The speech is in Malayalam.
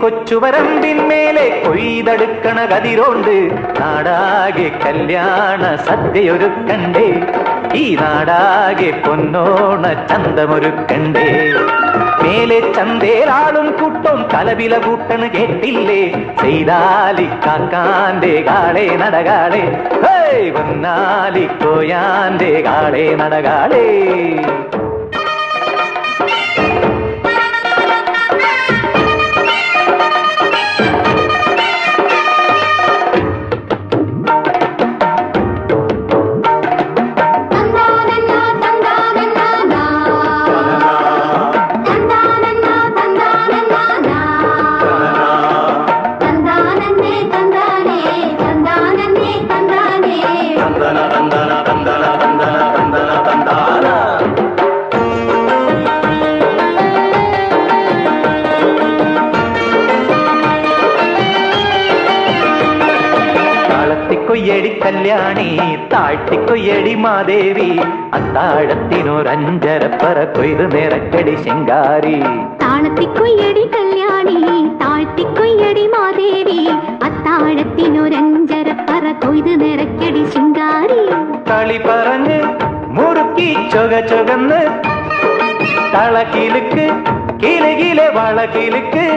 കൊച്ചുവരമ്പിന്മേലെ കൊയ്തെടുക്കണ കതിരോണ്ട് നാടാകെ കല്യാണ സദ്യയൊരുക്കണ്ടേ, ഈ നാടാകെ പൊന്നോണ ചന്തമൊരുക്കണ്ടേ. മേലെ ചന്തേലാളും കൂട്ടം കലവില കൂട്ടണ് കേട്ടില്ലേ, ചെയ്താലിക്കാക്കാന്റെ കാളെ നടകാളെ, വന്നാലിക്കോയാന്റെ കാളെ നടകാളേ. കൊയ്യടി കല്യാണി താഴ്ത്തിക്കൊയ്യടി മാദേവി, അത്താഴത്തിനൊരഞ്ചരപ്പറ കൊയ്ത് നിറക്കടി ശിങ്കാരി. താളത്തിക്കൊയ്യടി കല്യാണി താഴ്ത്തിക്കൊയ്യടി മാദേവി, അത്താഴത്തിനൊരഞ്ചരപ്പറ കൊയ്ത് നിറക്കടി ശിങ്കാരി. കളി പറഞ്ഞ് മുറുക്കി ചൊകന്ന് തളക്കിലുക്ക് കിലുകിലെ വളകിലുക്ക്